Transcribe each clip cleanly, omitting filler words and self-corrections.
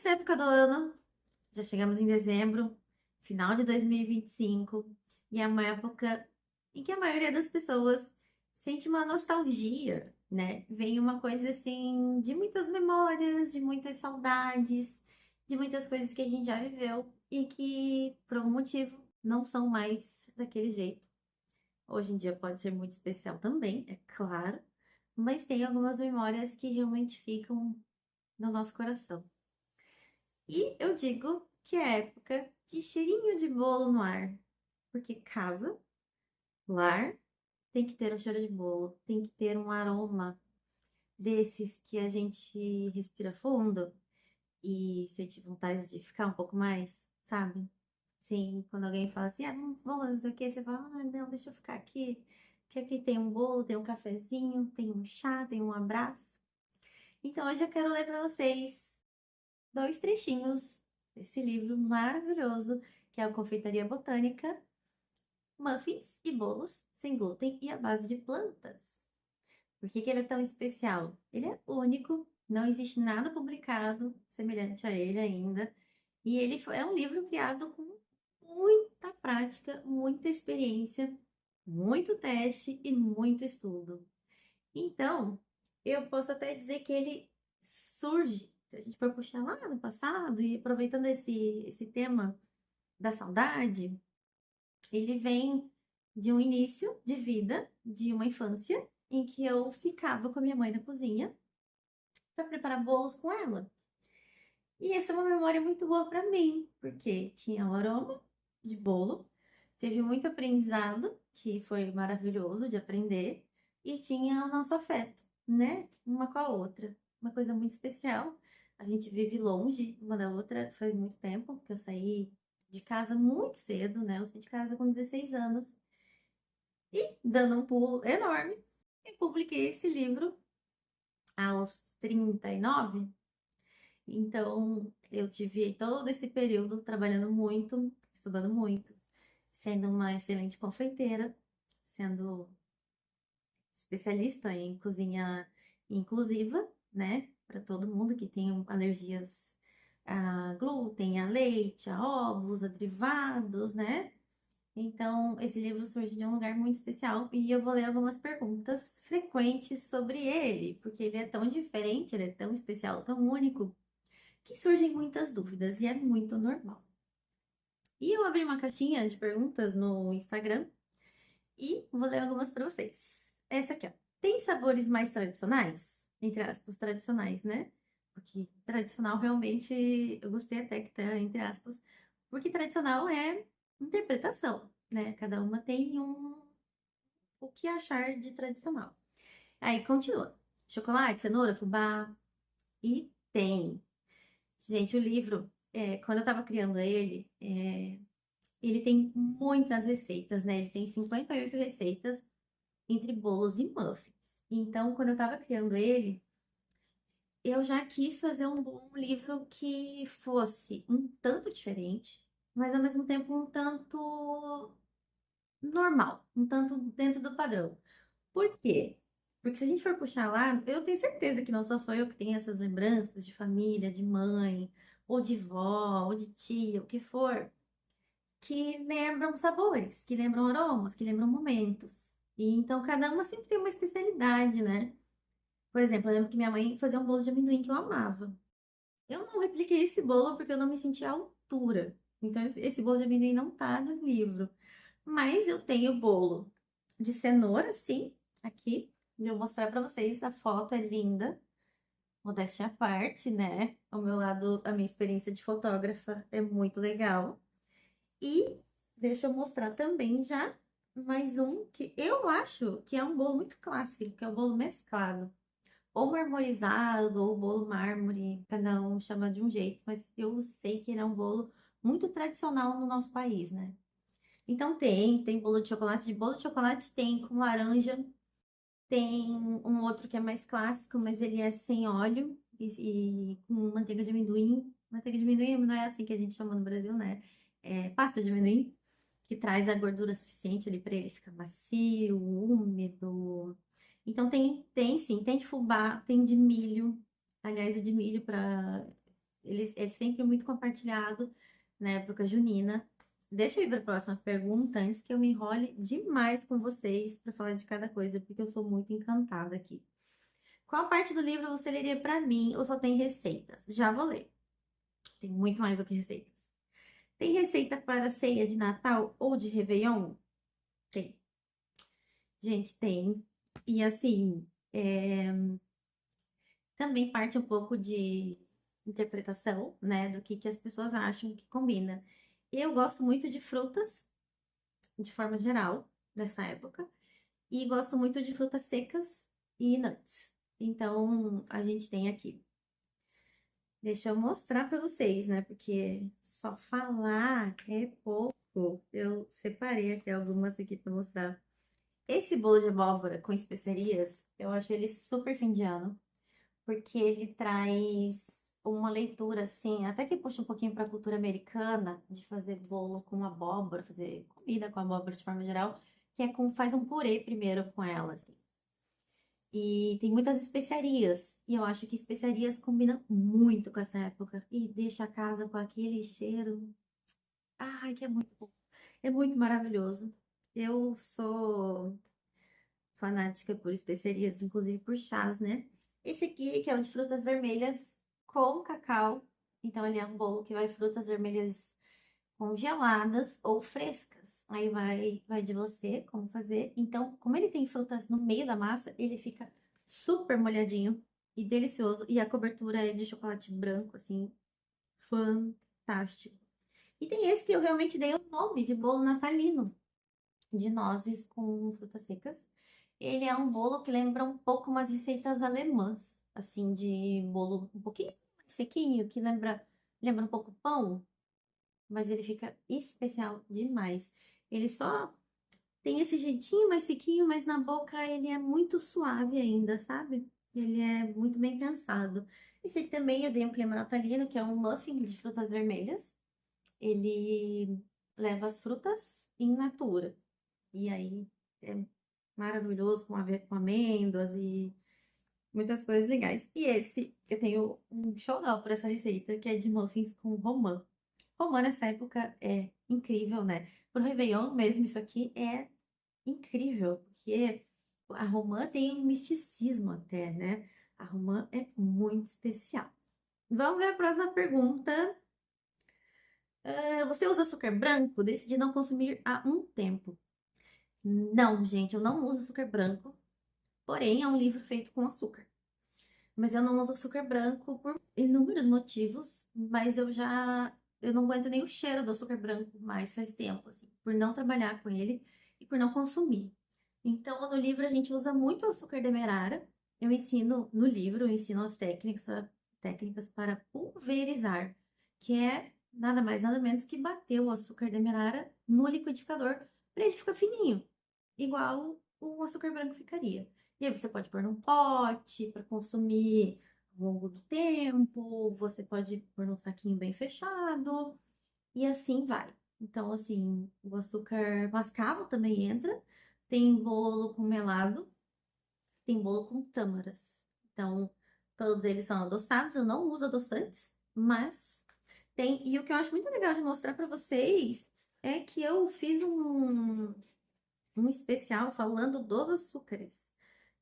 essa época do ano, já chegamos em dezembro, final de 2025, e é uma época em que a maioria das pessoas sente uma nostalgia, né? Vem uma coisa assim de muitas memórias, de muitas saudades, de muitas coisas que a gente já viveu e que, por algum motivo, não são mais daquele jeito. Hoje em dia pode ser muito especial também, é claro, mas tem algumas memórias que realmente ficam no nosso coração. E eu digo que é época de cheirinho de bolo no ar, porque casa, lar, tem que ter um cheiro de bolo, tem que ter um aroma desses que a gente respira fundo e sente vontade de ficar um pouco mais, sabe? Sim, quando alguém fala assim, vamos, não sei o que, você fala, não, deixa eu ficar aqui, que aqui tem um bolo, tem um cafezinho, tem um chá, tem um abraço. Então hoje eu quero ler para vocês dois trechinhos desse livro maravilhoso, que é o Confeitaria Botânica, Muffins e Bolos Sem Glúten e à Base de Plantas. Por que que ele é tão especial? Ele é único, não existe nada publicado semelhante a ele ainda, e é um livro criado com muita prática, muita experiência, muito teste e muito estudo. Então, eu posso até dizer que ele surge, se a gente for puxar lá no passado e aproveitando esse tema da saudade, ele vem de um início de vida, de uma infância, em que eu ficava com a minha mãe na cozinha para preparar bolos com ela. E essa é uma memória muito boa para mim, porque tinha o aroma de bolo, teve muito aprendizado, que foi maravilhoso de aprender, e tinha o nosso afeto, né? Uma com a outra. Uma coisa muito especial. A gente vive longe uma da outra faz muito tempo, porque eu saí de casa muito cedo, né? Eu saí de casa com 16 anos. E, dando um pulo enorme, eu publiquei esse livro aos 39. Então, eu tive todo esse período trabalhando muito, estudando muito, sendo uma excelente confeiteira, sendo especialista em cozinha inclusiva, né? Para todo mundo que tem alergias a glúten, a leite, a ovos, a derivados, né? Então, esse livro surge de um lugar muito especial e eu vou ler algumas perguntas frequentes sobre ele, porque ele é tão diferente, ele é tão especial, tão único, que surgem muitas dúvidas e é muito normal. E eu abri uma caixinha de perguntas no Instagram e vou ler algumas para vocês. Essa aqui, ó. Tem sabores mais tradicionais? Entre aspas, tradicionais, né? Porque tradicional realmente eu gostei até que tá entre aspas, porque tradicional é interpretação, né? Cada uma tem o que achar de tradicional. Aí continua. Chocolate, cenoura, fubá e tem. Gente, o livro, quando eu estava criando ele, ele tem muitas receitas, né? Ele tem 58 receitas entre bolos e muffins. Então, quando eu estava criando ele, eu já quis fazer um livro que fosse um tanto diferente, mas ao mesmo tempo um tanto normal, um tanto dentro do padrão. Por quê? Porque se a gente for puxar lá, eu tenho certeza que não só sou eu que tenho essas lembranças de família, de mãe, ou de vó, ou de tia, o que for, que lembram sabores, que lembram aromas, que lembram momentos. E então cada uma sempre tem uma especialidade, né? Por exemplo, eu lembro que minha mãe fazia um bolo de amendoim que eu amava. Eu não repliquei esse bolo porque eu não me sentia à altura. Então esse bolo de amendoim não tá no livro. Mas eu tenho bolo de cenoura, sim, aqui. Vou mostrar para vocês. A foto é linda. Modéstia à parte, né? Ao meu lado, a minha experiência de fotógrafa é muito legal. E deixa eu mostrar também já mais um que eu acho que é um bolo muito clássico, que é o bolo mesclado. Ou marmorizado, ou bolo mármore, cada um chama de um jeito, mas eu sei que ele é um bolo muito tradicional no nosso país, né? Então tem bolo de chocolate. De bolo de chocolate tem com laranja, tem um outro que é mais clássico, mas ele é sem óleo e com manteiga de amendoim. Manteiga de amendoim não é assim que a gente chama no Brasil, né? É pasta de amendoim, que traz a gordura suficiente ali para ele ficar macio, úmido. Então tem sim, tem de fubá, tem de milho. Aliás, o de milho para Ele é sempre muito compartilhado na época junina. Deixa eu ir para a próxima pergunta, antes que eu me enrole demais com vocês para falar de cada coisa, porque eu sou muito encantada aqui. Qual parte do livro você leria para mim ou só tem receitas? Já vou ler. Tem muito mais do que receitas. Tem receita para ceia de Natal ou de Réveillon? Tem. Gente, tem. E assim, também parte um pouco de interpretação, né, do que as pessoas acham que combina. Eu gosto muito de frutas, de forma geral, nessa época, e gosto muito de frutas secas e nuts. Então, a gente tem aqui. Deixa eu mostrar para vocês, né, porque só falar é pouco. Eu separei aqui algumas aqui para mostrar. Esse bolo de abóbora com especiarias, eu acho ele super fim de ano, porque ele traz uma leitura assim, até que puxa um pouquinho para a cultura americana, de fazer bolo com abóbora, fazer comida com abóbora de forma geral, que é com faz um purê primeiro com ela, assim. E tem muitas especiarias, e eu acho que especiarias combinam muito com essa época e deixa a casa com aquele cheiro. Ai, que é muito bom. É muito maravilhoso. Eu sou fanática por especiarias, inclusive por chás, né? Esse aqui, que é o de frutas vermelhas com cacau. Então, ele é um bolo que vai frutas vermelhas congeladas ou frescas. Aí vai de você como fazer. Então, como ele tem frutas no meio da massa, ele fica super molhadinho e delicioso. E a cobertura é de chocolate branco, assim, fantástico. E tem esse que eu realmente dei o nome de bolo natalino, de nozes com frutas secas. Ele é um bolo que lembra um pouco umas receitas alemãs, assim, de bolo um pouquinho mais sequinho, que lembra um pouco pão, mas ele fica especial demais. Ele só tem esse jeitinho mais sequinho, mas na boca ele é muito suave ainda, sabe? Ele é muito bem pensado. Esse aqui também eu dei um clima natalino, que é um muffin de frutas vermelhas. Ele leva as frutas in natura. E aí é maravilhoso com amêndoas e muitas coisas legais. E esse, eu tenho um showdown por essa receita, que é de muffins com romã. Romã nessa época é incrível, né? Pro Réveillon mesmo, isso aqui é incrível, porque a romã tem um misticismo até, né? A romã é muito especial. Vamos ver a próxima pergunta. Você usa açúcar branco? Decidi não consumir há um tempo. Não, gente, eu não uso açúcar branco. Porém, é um livro feito com açúcar. Mas eu não uso açúcar branco por inúmeros motivos. Mas eu não aguento nem o cheiro do açúcar branco mais faz tempo, assim, por não trabalhar com ele e por não consumir. Então, no livro a gente usa muito o açúcar demerara. Eu ensino no livro, eu ensino as técnicas para pulverizar, que é nada mais nada menos que bater o açúcar demerara no liquidificador para ele ficar fininho, igual o açúcar branco ficaria. E aí você pode pôr num pote para consumir ao longo do tempo, você pode pôr num saquinho bem fechado e assim vai. Então, assim, o açúcar mascavo também entra. Tem bolo com melado, tem bolo com tâmaras. Então, todos eles são adoçados. Eu não uso adoçantes, mas tem. E o que eu acho muito legal de mostrar para vocês é que eu fiz um especial falando dos açúcares.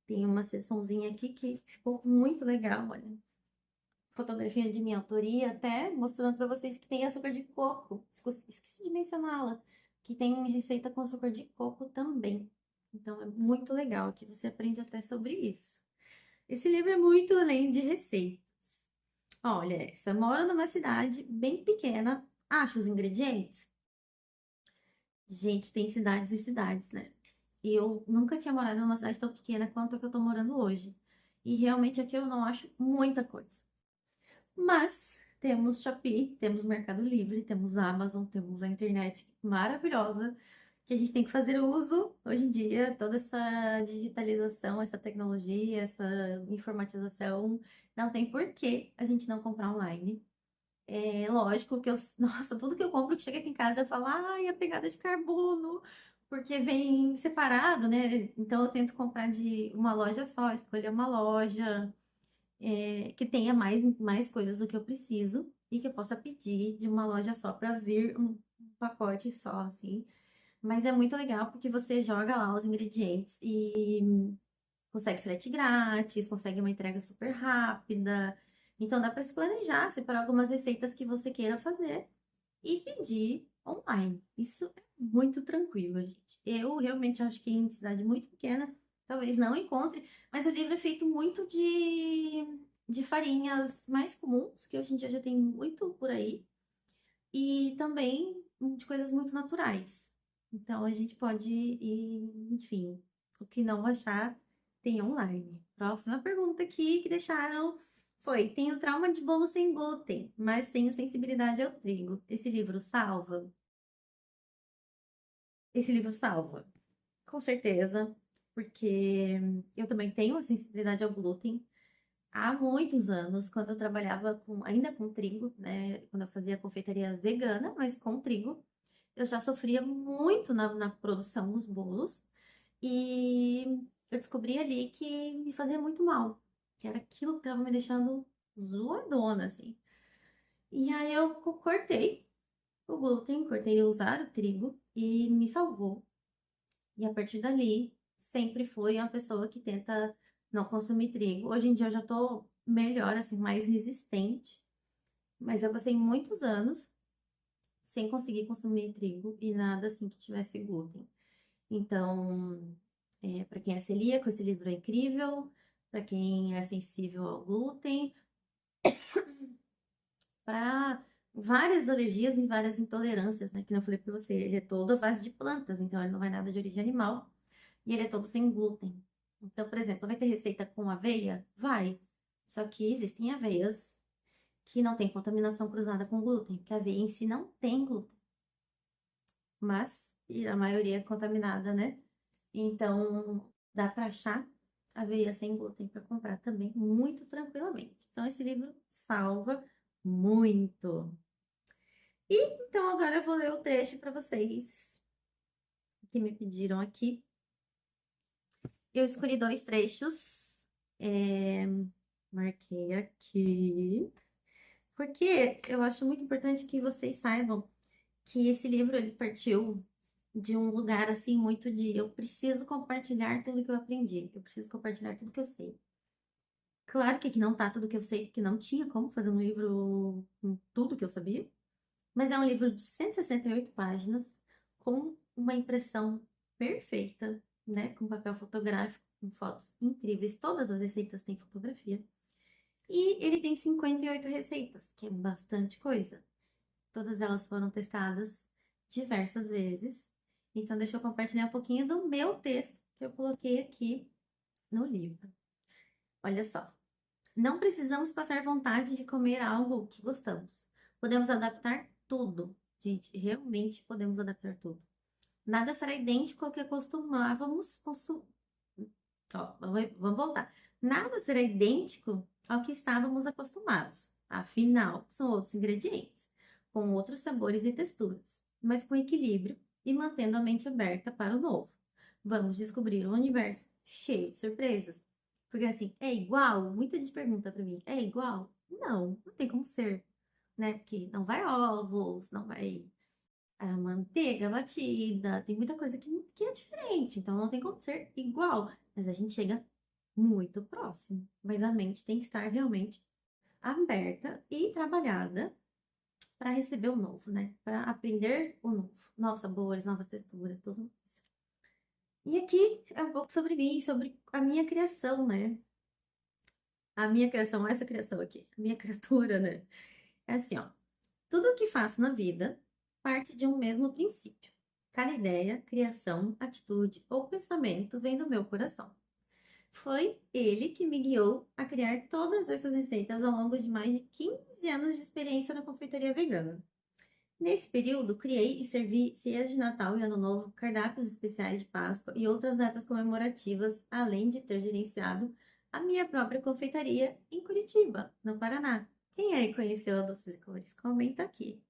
Tem uma seçãozinha aqui que ficou muito legal, olha. Fotografia de minha autoria, até mostrando para vocês que tem açúcar de coco. Esqueci de mencioná-la, que tem receita com açúcar de coco também. Então é muito legal que você aprende até sobre isso. Esse livro é muito além de receitas. Olha, essa moro numa cidade bem pequena, acho os ingredientes. Gente, tem cidades e cidades, né? E eu nunca tinha morado numa cidade tão pequena quanto a que eu tô morando hoje. E realmente aqui eu não acho muita coisa. Mas temos Shopee, temos Mercado Livre, temos Amazon, temos a internet maravilhosa que a gente tem que fazer uso hoje em dia, toda essa digitalização, essa tecnologia, essa informatização, não tem por que a gente não comprar online. É lógico que nossa, tudo que eu compro que chega aqui em casa eu falo, ai, a pegada de carbono, porque vem separado, né? Então eu tento comprar de uma loja só, escolher uma loja que tenha mais coisas do que eu preciso. e que eu possa pedir de uma loja só para vir um pacote só, assim. Mas é muito legal porque você joga lá os ingredientes e consegue frete grátis, consegue uma entrega super rápida. Então dá para se planejar, separar algumas receitas que você queira fazer e pedir online. Isso é muito tranquilo, gente. Eu realmente acho que em cidade muito pequena, talvez não encontre, mas o livro é feito muito de farinhas mais comuns, que hoje em dia já tem muito por aí, e também de coisas muito naturais. Então a gente pode ir, enfim, o que não achar tem online. Próxima pergunta aqui que deixaram foi: tenho trauma de bolo sem glúten, mas tenho sensibilidade ao trigo. Esse livro salva? Esse livro salva, com certeza, porque eu também tenho a sensibilidade ao glúten há muitos anos, quando eu trabalhava ainda com trigo, né? Quando eu fazia confeitaria vegana, mas com trigo, eu já sofria muito na produção dos bolos e eu descobri ali que me fazia muito mal, que era aquilo que estava me deixando zoadona, assim. E aí eu cortei o glúten, cortei o usar o trigo e me salvou. E a partir dali, sempre fui uma pessoa que tenta não consumir trigo. Hoje em dia eu já tô melhor, assim, mais resistente, mas eu passei muitos anos sem conseguir consumir trigo e nada assim que tivesse glúten. Então, para quem é celíaco, esse livro é incrível. Para quem é sensível ao glúten, para várias alergias e várias intolerâncias, né? Que eu falei para você, ele é todo à base de plantas, então ele não vai nada de origem animal e ele é todo sem glúten. Então, por exemplo, vai ter receita com aveia? Vai. Só que existem aveias que não têm contaminação cruzada com glúten, que a aveia em si não tem glúten, mas e a maioria é contaminada, né? Então, dá para achar aveia sem glúten para comprar também muito tranquilamente. Então, esse livro salva muito. E então agora eu vou ler o trecho para vocês que me pediram aqui. Eu escolhi dois trechos, marquei aqui, porque eu acho muito importante que vocês saibam que esse livro ele partiu de um lugar assim muito de eu preciso compartilhar tudo que eu aprendi, eu preciso compartilhar tudo que eu sei. Claro que aqui não tá tudo que eu sei, porque não tinha como fazer um livro com tudo que eu sabia, mas é um livro de 168 páginas com uma impressão perfeita, né, com papel fotográfico, com fotos incríveis, todas as receitas têm fotografia. E ele tem 58 receitas, que é bastante coisa. Todas elas foram testadas diversas vezes. Então, deixa eu compartilhar um pouquinho do meu texto que eu coloquei aqui no livro. Olha só. Não precisamos passar vontade de comer algo que gostamos. Podemos adaptar tudo. Gente, realmente podemos adaptar tudo. Nada será idêntico ao que costumávamos consumir. Vamos voltar. Nada será idêntico ao que estávamos acostumados. Afinal, são outros ingredientes, com outros sabores e texturas, mas com equilíbrio e mantendo a mente aberta para o novo. Vamos descobrir um universo cheio de surpresas. Porque assim, é igual? Muita gente pergunta para mim, é igual? Não, não tem como ser, né? Porque não vai ovos, não vai a manteiga batida, tem muita coisa que é diferente, então não tem como ser igual, mas a gente chega muito próximo. Mas a mente tem que estar realmente aberta e trabalhada para receber o novo, né? Para aprender o novo, novos sabores, novas texturas, tudo mais. E aqui é um pouco sobre mim, sobre a minha criação, né? A minha criação, essa criação aqui, a minha criatura, né? É assim, ó. Tudo o que faço na vida parte de um mesmo princípio. Cada ideia, criação, atitude ou pensamento vem do meu coração. Foi ele que me guiou a criar todas essas receitas ao longo de mais de 15 anos de experiência na confeitaria vegana. Nesse período, criei e servi ceias de Natal e Ano Novo, cardápios especiais de Páscoa e outras datas comemorativas, além de ter gerenciado a minha própria confeitaria em Curitiba, no Paraná. Quem aí conheceu a Doces e Cores? Comenta aqui.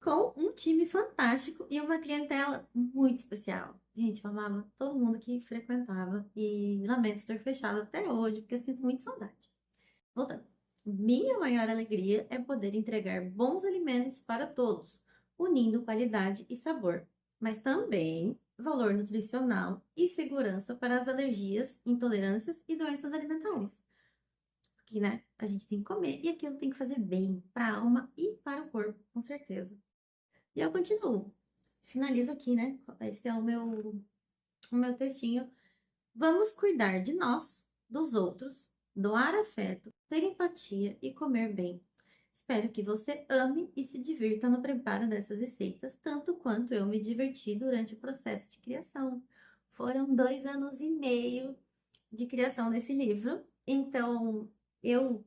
Com um time fantástico e uma clientela muito especial. Gente, eu amava todo mundo que frequentava e lamento ter fechado até hoje, porque eu sinto muito saudade. Voltando. Minha maior alegria é poder entregar bons alimentos para todos, unindo qualidade e sabor, mas também valor nutricional e segurança para as alergias, intolerâncias e doenças alimentares. Porque, né, a gente tem que comer e aquilo tem que fazer bem para a alma e para o corpo, com certeza. E eu continuo. Finalizo aqui, né? Esse é o meu textinho. Vamos cuidar de nós, dos outros, doar afeto, ter empatia e comer bem. Espero que você ame e se divirta no preparo dessas receitas, tanto quanto eu me diverti durante o processo de criação. Foram 2 anos e meio de criação desse livro, então eu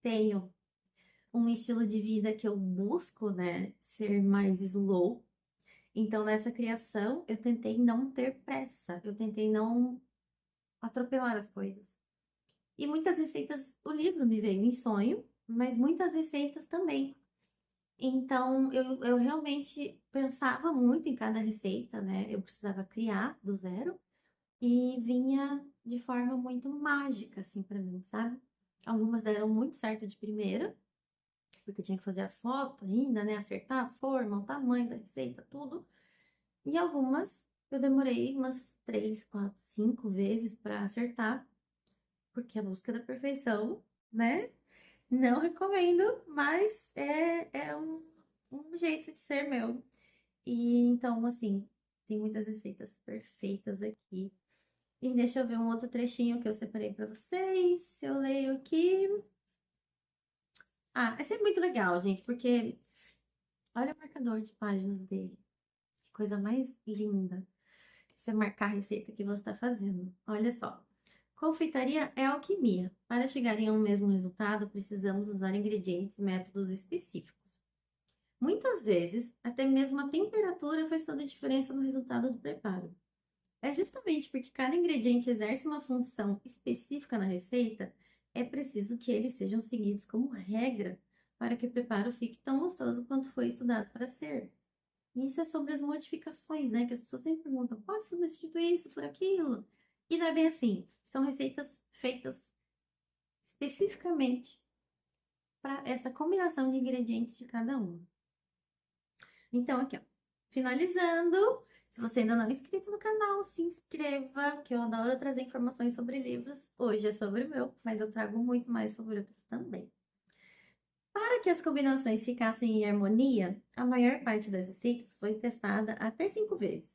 tenho um estilo de vida que eu busco, né, ser mais slow. Então, nessa criação, eu tentei não ter pressa, eu tentei não atropelar as coisas. E muitas receitas, o livro me veio em sonho, mas muitas receitas também. Então, eu realmente pensava muito em cada receita, né? Eu precisava criar do zero e vinha de forma muito mágica, assim, para mim, sabe? Algumas deram muito certo de primeira, porque eu tinha que fazer a foto ainda, né? Acertar a forma, o tamanho da receita, tudo. E algumas eu demorei umas 3, 4, 5 vezes para acertar, porque a busca da perfeição, né? Não recomendo, mas é um jeito de ser meu. E então, assim, tem muitas receitas perfeitas aqui. E deixa eu ver um outro trechinho que eu separei para vocês. Eu leio aqui. Ah, esse é muito legal, gente, porque olha o marcador de páginas dele. Que coisa mais linda. Você marcar a receita que você está fazendo. Olha só. Confeitaria é alquimia. Para chegar em um mesmo resultado, precisamos usar ingredientes e métodos específicos. Muitas vezes, até mesmo a temperatura faz toda a diferença no resultado do preparo. É justamente porque cada ingrediente exerce uma função específica na receita, é preciso que eles sejam seguidos como regra para que o preparo fique tão gostoso quanto foi estudado para ser. E isso é sobre as modificações, né? Que as pessoas sempre perguntam, pode substituir isso por aquilo? E não é bem assim. São receitas feitas especificamente para essa combinação de ingredientes de cada um. Então, aqui, ó, finalizando. Se você ainda não é inscrito no canal, se inscreva, que eu adoro trazer informações sobre livros. Hoje é sobre o meu, mas eu trago muito mais sobre outros também. Para que as combinações ficassem em harmonia, a maior parte das receitas foi testada até 5 vezes.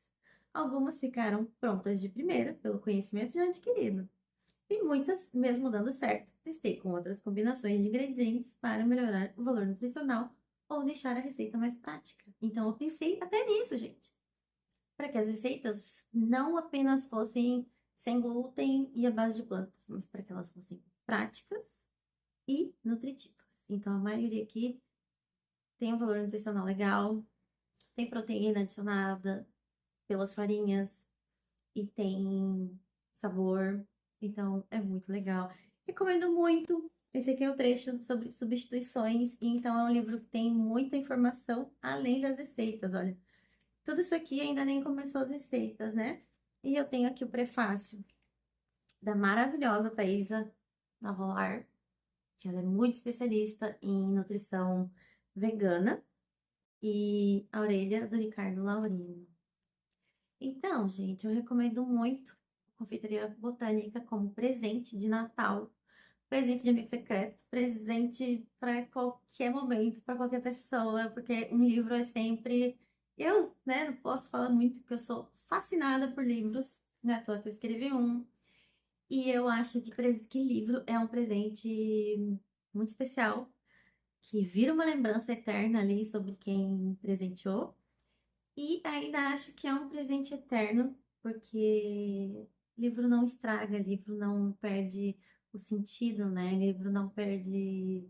Algumas ficaram prontas de primeira, pelo conhecimento já adquirido. E muitas, mesmo dando certo, testei com outras combinações de ingredientes para melhorar o valor nutricional ou deixar a receita mais prática. Então, eu pensei até nisso, gente. Para que as receitas não apenas fossem sem glúten e à base de plantas, mas para que elas fossem práticas e nutritivas. Então, a maioria aqui tem um valor nutricional legal, tem proteína adicionada pelas farinhas e tem sabor. Então, é muito legal. Recomendo muito. Esse aqui é o trecho sobre substituições. E então, é um livro que tem muita informação além das receitas. Olha, tudo isso aqui ainda nem começou as receitas, né? E eu tenho aqui o prefácio da maravilhosa Thaisa Navolar, que ela é muito especialista em nutrição vegana, e a orelha do Ricardo Laurino. Então, gente, eu recomendo muito a Confeitaria Botânica como presente de Natal, presente de amigo secreto, presente para qualquer momento, para qualquer pessoa, porque um livro é sempre. Eu, né, não posso falar muito porque eu sou fascinada por livros, né? À toa que eu escrevi um. E eu acho que livro é um presente muito especial, que vira uma lembrança eterna ali sobre quem presenteou. E ainda acho que é um presente eterno, porque livro não estraga, livro não perde o sentido, né? Livro não perde,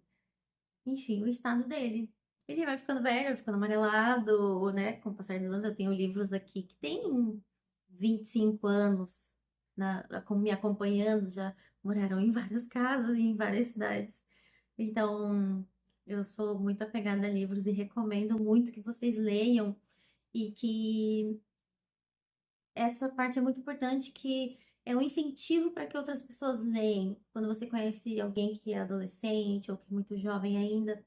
enfim, o estado dele. Ele vai ficando velho, vai ficando amarelado, né? Com o passar dos anos, eu tenho livros aqui que têm 25 anos me acompanhando, já moraram em várias casas, em várias cidades. Então, eu sou muito apegada a livros e recomendo muito que vocês leiam e que essa parte é muito importante que é um incentivo para que outras pessoas leem. Quando você conhece alguém que é adolescente ou que é muito jovem ainda,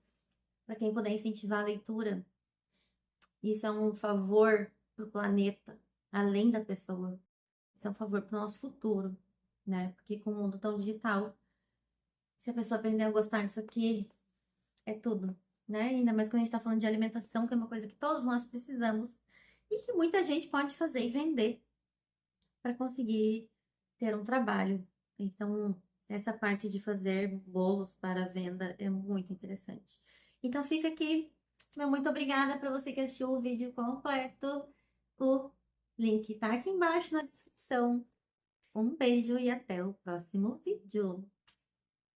para quem puder incentivar a leitura, isso é um favor para o planeta, além da pessoa. Isso é um favor para o nosso futuro, né? Porque com o mundo tão digital, se a pessoa aprender a gostar disso aqui, é tudo, né? Ainda mais quando a gente está falando de alimentação, que é uma coisa que todos nós precisamos e que muita gente pode fazer e vender para conseguir ter um trabalho. Então, essa parte de fazer bolos para venda é muito interessante. Então, fica aqui, meu muito obrigada para você que assistiu o vídeo completo. O link tá aqui embaixo na descrição. Um beijo e até o próximo vídeo.